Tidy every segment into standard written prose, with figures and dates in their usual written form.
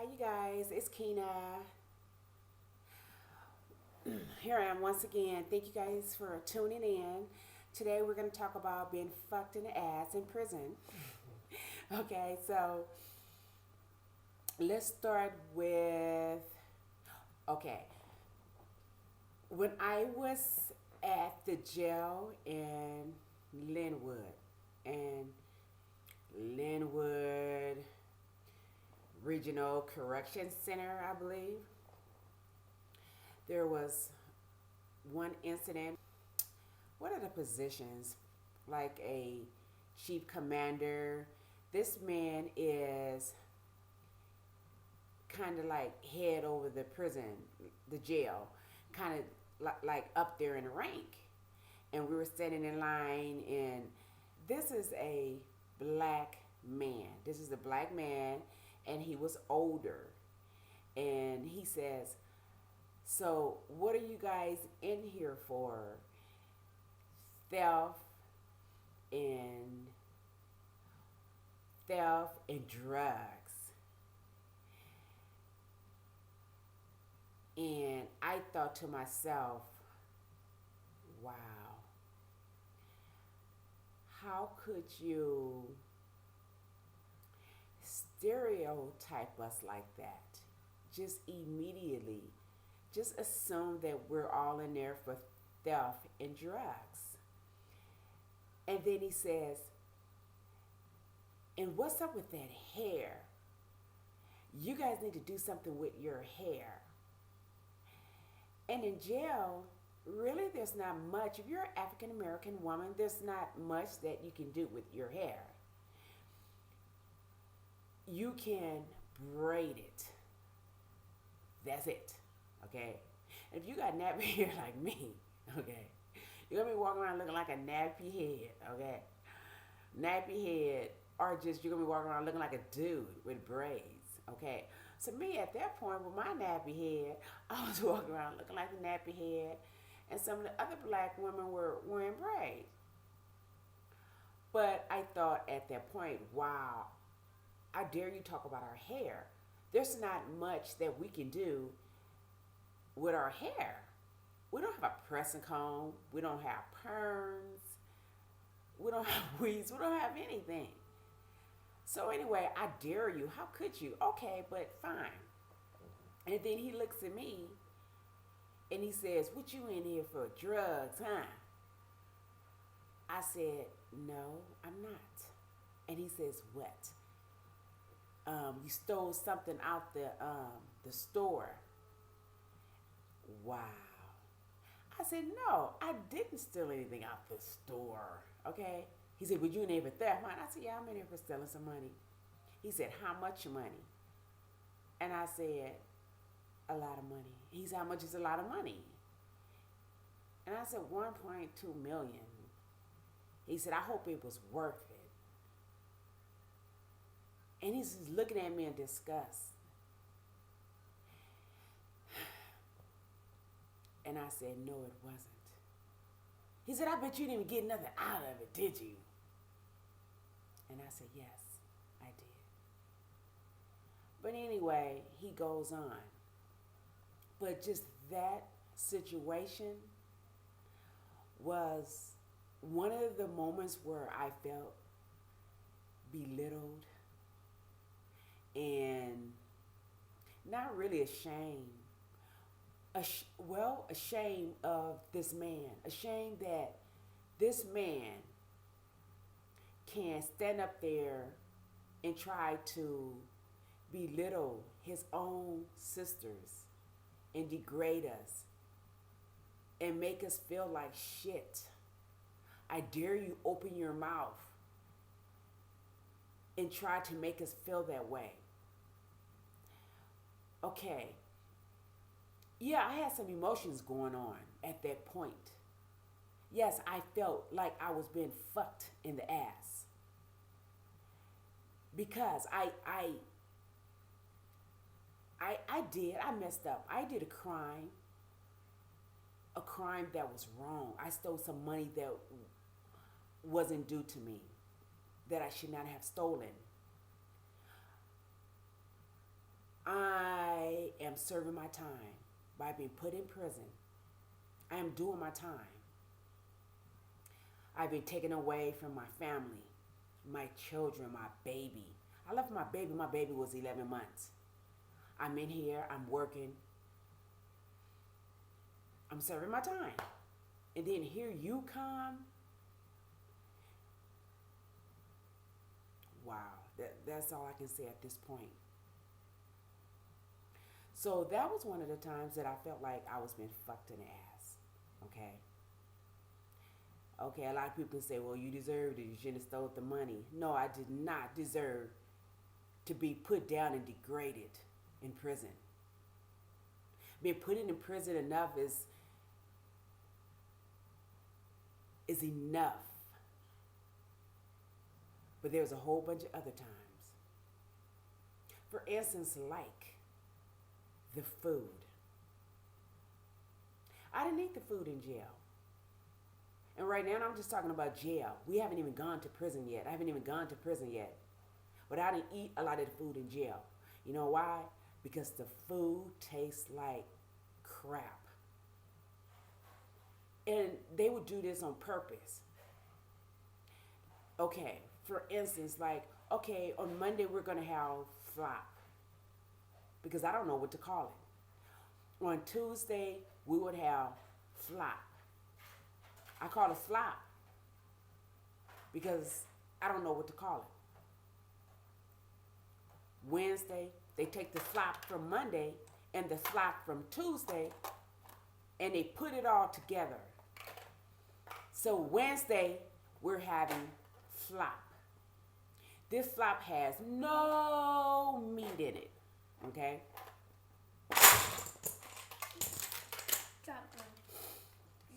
you guys? It's Kina. Here I am once again. Thank you guys for tuning in. Today we're going to talk about being fucked in the ass in prison. Okay, so let's start with okay. When I was at the jail in Linwood, and Linwood Regional Correction Center, I believe, there was one incident. What are the positions? Like a chief commander. This man is kind of like head over the prison, the jail, kind of like up there in the rank. And we were standing in line, and this is a black man. This is a black man, and he was older. And he says, "So, what are you guys in here for? Theft and theft and drugs." And I thought to myself, wow, how could you stereotype us like that? Just immediately, just assume that we're all in there for theft and drugs. And then he says, "And what's up with that hair? You guys need to do something with your hair." And in jail, really, there's not much. If you're an African American woman, there's not much that you can do with your hair. You can braid it. That's it. Okay? And if you got nappy hair like me, okay, you're gonna be walking around looking like a nappy head, okay? Nappy head, or just you're gonna be walking around looking like a dude with braids, okay? So me at that point with my nappy head, I was walking around looking like a nappy head, and some of the other black women were wearing braids. But I thought at that point, wow, I dare you talk about our hair. There's not much that we can do with our hair. We don't have a pressing comb. We don't have perms. We don't have weeds. We don't have anything. So anyway, I dare you. How could you? Okay, but fine. And then he looks at me and he says, "What you in here for? Drugs, huh?" I said, "No, I'm not." And he says, "What? You stole something out the store." Wow. I said, "No, I didn't steal anything out the store." Okay. He said, "But you in there for theft, huh?" I said, "Yeah, I'm in here for stealing some money." He said, "How much money?" And I said, "A lot of money." He said, "How much is a lot of money?" And I said, 1.2 million. He said, "I hope it was worth it." And he's just looking at me in disgust. And I said, "No, it wasn't." He said, "I bet you didn't even get nothing out of it, did you?" And I said, "Yes, I did." But anyway, he goes on. But just that situation was one of the moments where I felt belittled and not really ashamed. Ashamed of this man. Ashamed that this man can stand up there and try to belittle his own sisters and degrade us and make us feel like shit. I dare you open your mouth and try to make us feel that way. Okay. Yeah, I had some emotions going on at that point. Yes, I felt like I was being fucked in the ass because I messed up. I did a crime that was wrong. I stole some money that wasn't due to me, that I should not have stolen. am serving my time by being put in prison. I am doing my time. I've been taken away from my family, my children, my baby. I left my baby. My baby was 11 months. I'm in here. I'm working. I'm serving my time. And then here you come. Wow. That's all I can say at this point. So that was one of the times that I felt like I was being fucked in the ass. Okay. Okay, a lot of people can say, well, you deserved it. You shouldn't have stole the money. No, I did not deserve to be put down and degraded in prison. Being put in prison enough is enough. But there's a whole bunch of other times. For instance, like the food. I didn't eat the food in jail. And right now, I'm just talking about jail. We haven't even gone to prison yet. I haven't even gone to prison yet. But I didn't eat a lot of the food in jail. You know why? Because the food tastes like crap. And they would do this on purpose. Okay, for instance, like, okay, on Monday we're going to have flop. Because I don't know what to call it. On Tuesday, we would have flop. I call it flop because I don't know what to call it. Wednesday, they take the flop from Monday and the flop from Tuesday and they put it all together. So Wednesday, we're having flop. This flop has no meat in it, okay?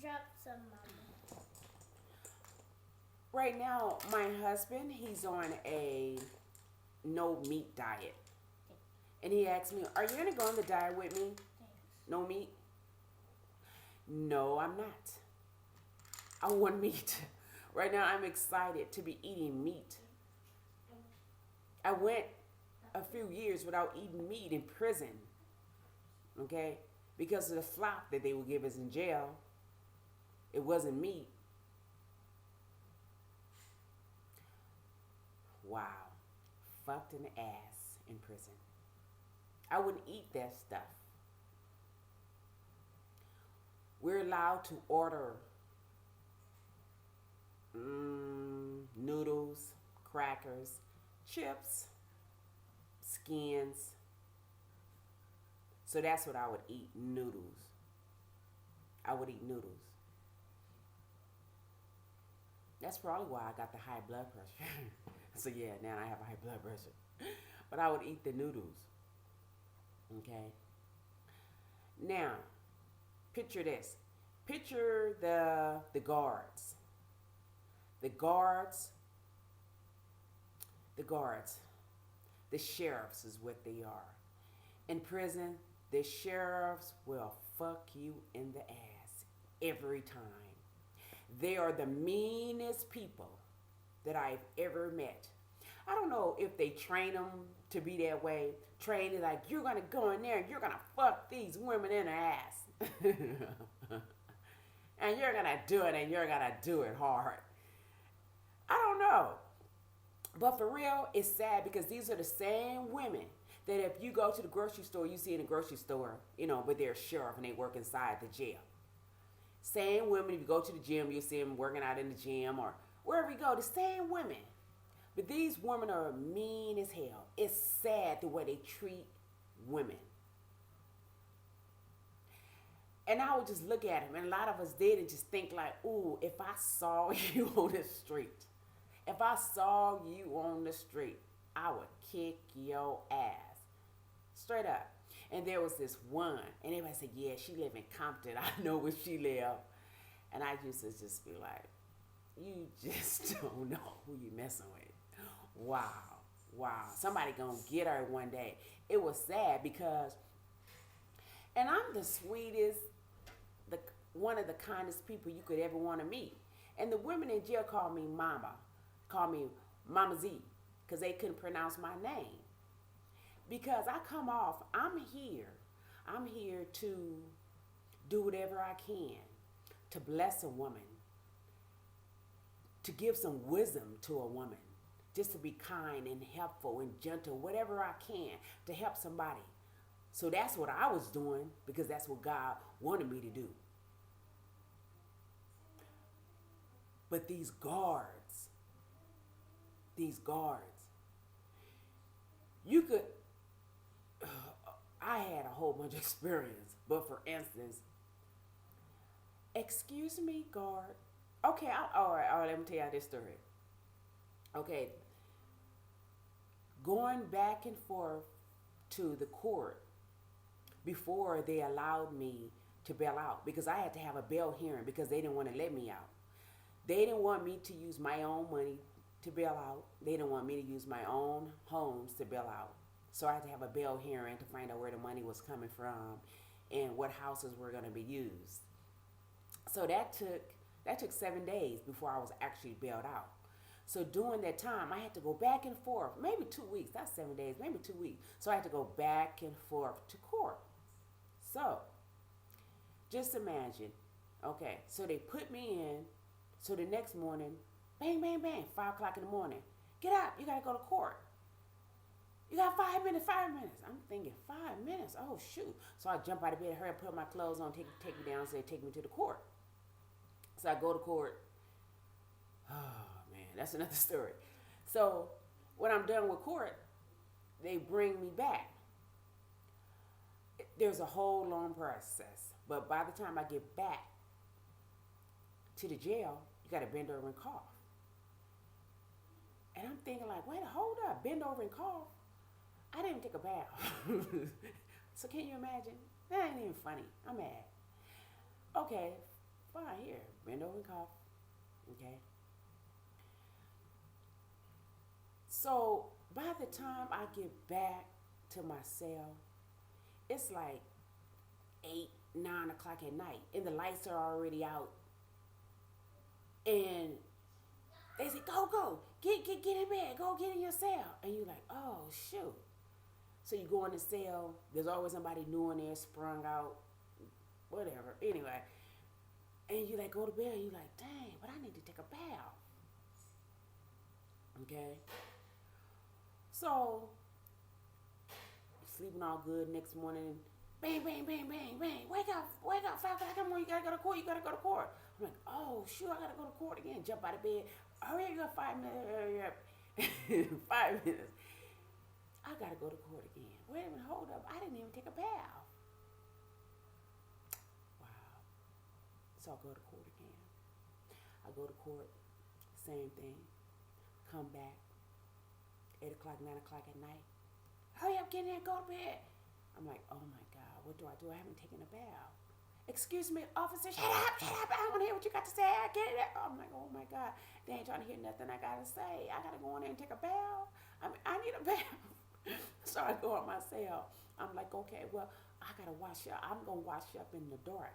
Drop some, Mama. Right now, my husband, he's on a no meat diet. And he asked me, are you going to go on the diet with me? No meat? No, I'm not. I want meat. Right now, I'm excited to be eating meat. I went a few years without eating meat in prison, okay? Because of the flop that they would give us in jail. It wasn't meat. Wow. Fucked in the ass in prison. I wouldn't eat that stuff. We're allowed to order noodles, crackers, chips, skins. So that's what I would eat, noodles. I would eat noodles. That's probably why I got the high blood pressure. So yeah, now I have high blood pressure. But I would eat the noodles. Okay? Now, picture this. Picture the guards. The guards. The sheriffs is what they are. In prison, the sheriffs will fuck you in the ass every time. They are the meanest people that I've ever met. I don't know if they train them to be that way. Train it like, you're going to go in there and you're going to fuck these women in the ass. And you're going to do it and you're going to do it hard. I don't know. But for real, it's sad because these are the same women that if you go to the grocery store, you see in the grocery store, but they're a sheriff and they work inside the jail. Same women, if you go to the gym, you'll see them working out in the gym or wherever you go, the same women. But these women are mean as hell. It's sad the way they treat women. And I would just look at them, and a lot of us did and just think like, ooh, if I saw you on the street, I would kick your ass. Straight up. And there was this one, and everybody said, yeah, she live in Compton. I know where she live. And I used to just be like, you just don't know who you messing with. Wow. Somebody gonna get her one day. It was sad because, and I'm the sweetest, one of the kindest people you could ever want to meet. And the women in jail called me Mama Z, because they couldn't pronounce my name. Because I come off, I'm here. I'm here to do whatever I can to bless a woman, to give some wisdom to a woman, just to be kind and helpful and gentle, whatever I can to help somebody. So that's what I was doing because that's what God wanted me to do. But these guards, you could, I had a whole bunch of experience, but for instance, excuse me, guard. Okay, all right, let me tell you this story. Okay, going back and forth to the court before they allowed me to bail out because I had to have a bail hearing because they didn't want to let me out. They didn't want me to use my own money to bail out. They didn't want me to use my own homes to bail out. So I had to have a bail hearing to find out where the money was coming from and what houses were going to be used. So that took 7 days before I was actually bailed out. So during that time, I had to go back and forth, maybe 2 weeks, not 7 days, maybe 2 weeks. So I had to go back and forth to court. So just imagine, okay, so they put me in. So the next morning, bang, bang, bang, 5 o'clock in the morning. Get up, you gotta go to court. You got 5 minutes, 5 minutes. I'm thinking 5 minutes, oh shoot. So I jump out of bed, hurry up, put my clothes on, take me down, say take me to the court. So I go to court. Oh man, that's another story. So when I'm done with court, they bring me back. There's a whole long process. But by the time I get back to the jail, you got to bend over and cough. And I'm thinking like, wait, hold up, bend over and cough. I didn't take a bath. So can you imagine? That ain't even funny. I'm mad. Okay, fine, here, bend over and cough. Okay. So by the time I get back to my cell, it's like 8, 9 o'clock at night, and the lights are already out. And they say, go, get in bed, go get in your cell. And you're like, oh, shoot. So you go in the cell, there's always somebody new in there, sprung out, whatever. Anyway, and you like go to bed, and you're like, dang, but I need to take a bath. Okay? So, sleeping all good, next morning, bang, bang, bang, bang, bang, wake up, 5 o'clock in the morning, you gotta go to court. I'm like, oh, shoot, I gotta go to court again. Jump out of bed. Hurry up, you got 5 minutes. Hurry up. 5 minutes. I gotta go to court again. Wait a minute, hold up. I didn't even take a bath. Wow. So I go to court again. I go to court, same thing. Come back, 8 o'clock, 9 o'clock at night. Hurry up, get in there, go to bed. I'm like, oh my God, what do? I haven't taken a bath. Excuse me, officer, shut up. I don't want to hear what you got to say. I get it. I'm like, oh my God, they ain't trying to hear nothing I got to say. I got to go in there and take a bath. I need a bath. So I go in my cell. I'm like, okay, well, I got to wash up. I'm going to wash up in the dark.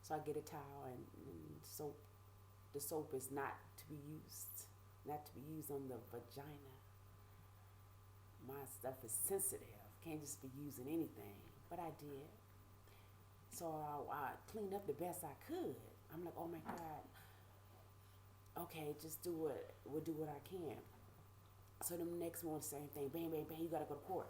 So I get a towel and soap. The soap is not to be used on the vagina. My stuff is sensitive. Can't just be using anything. But I did. So I cleaned up the best I could. I'm like, oh my God. Okay, just we'll do what I can. So the next morning, same thing. Bang, bang, bang, you gotta go to court.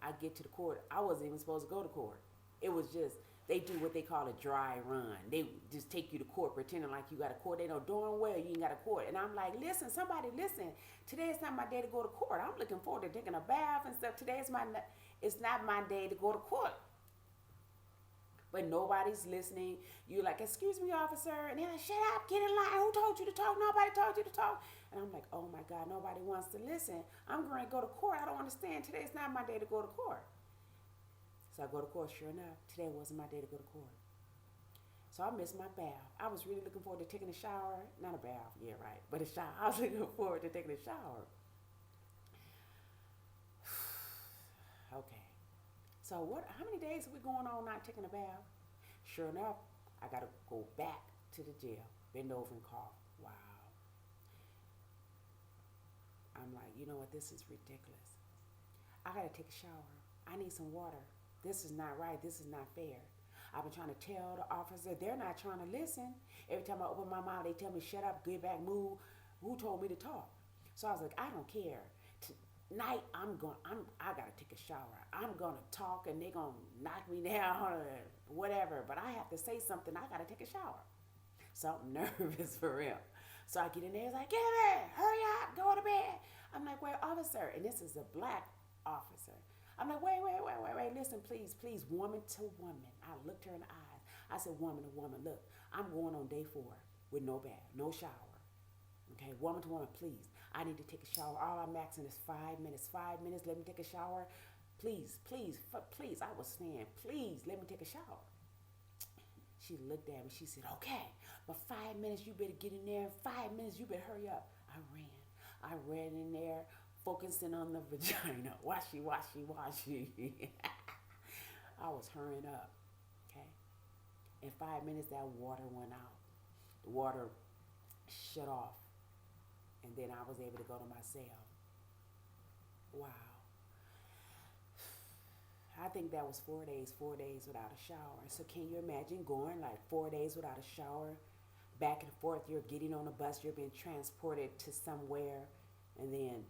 I get to the court. I wasn't even supposed to go to court. It was just, they do what they call a dry run. They just take you to court pretending like you got a court. They know darn well you ain't got a court. And I'm like, listen, somebody listen. Today is not my day to go to court. I'm looking forward to taking a bath and stuff. It's not my day to go to court. But nobody's listening. You're like, excuse me, officer. And they're like, shut up, get in line. Who told you to talk? Nobody told you to talk. And I'm like, oh my God, nobody wants to listen. I'm going to go to court. I don't understand. Today's not my day to go to court. So I go to court. Sure enough, today wasn't my day to go to court. So I missed my bath. I was really looking forward to taking a shower. Not a bath, yeah, right. But a shower. I was looking forward to taking a shower. Okay. So how many days are we going on not taking a bath? Sure enough, I got to go back to the jail, bend over and cough. Wow. I'm like, you know what? This is ridiculous. I got to take a shower. I need some water. This is not right. This is not fair. I've been trying to tell the officer, they're not trying to listen. Every time I open my mouth, they tell me, shut up, get back, move. Who told me to talk? So I was like, I don't care. Tonight, I gotta take a shower. I'm gonna talk and they're gonna knock me down or whatever, but I have to say something. I gotta take a shower. So I'm nervous for real. So I get in there, it's like, get in there, hurry up, go to bed. I'm like, wait, officer, and this is a black officer. I'm like, wait, listen, please, woman to woman. I looked her in the eyes. I said, woman to woman, look, I'm going on day 4 with no bath, no shower. Okay, woman to woman, please. I need to take a shower. All I'm asking is 5 minutes. 5 minutes, let me take a shower. Please. I was saying, please, let me take a shower. She looked at me. She said, okay, but 5 minutes, you better get in there. 5 minutes, you better hurry up. I ran in there, focusing on the vagina. Washy. I was hurrying up, okay? In 5 minutes, that water went out. The water shut off. And then I was able to go to my cell. Wow. I think that was 4 days without a shower. So can you imagine going like 4 days without a shower? Back and forth, you're getting on a bus, you're being transported to somewhere, and then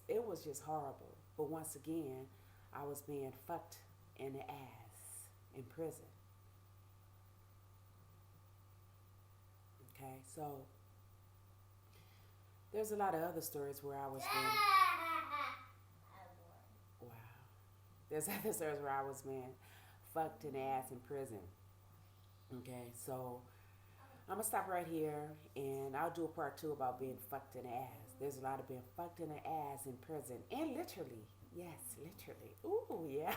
it was just horrible. But once again, I was being fucked in the ass in prison. Okay, so there's a lot of other stories where I was being, wow. There's other stories where I was being fucked in the ass in prison. Okay, so I'm gonna stop right here and I'll do a part 2 about being fucked in the ass. There's a lot of being fucked in the ass in prison. And literally. Yes, literally. Ooh, yeah.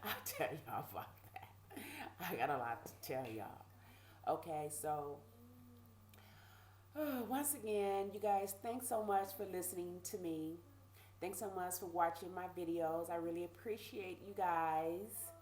I'll tell y'all about that. I got a lot to tell y'all. Okay, so once again, you guys, thanks so much for listening to me. Thanks so much for watching my videos. I really appreciate you guys.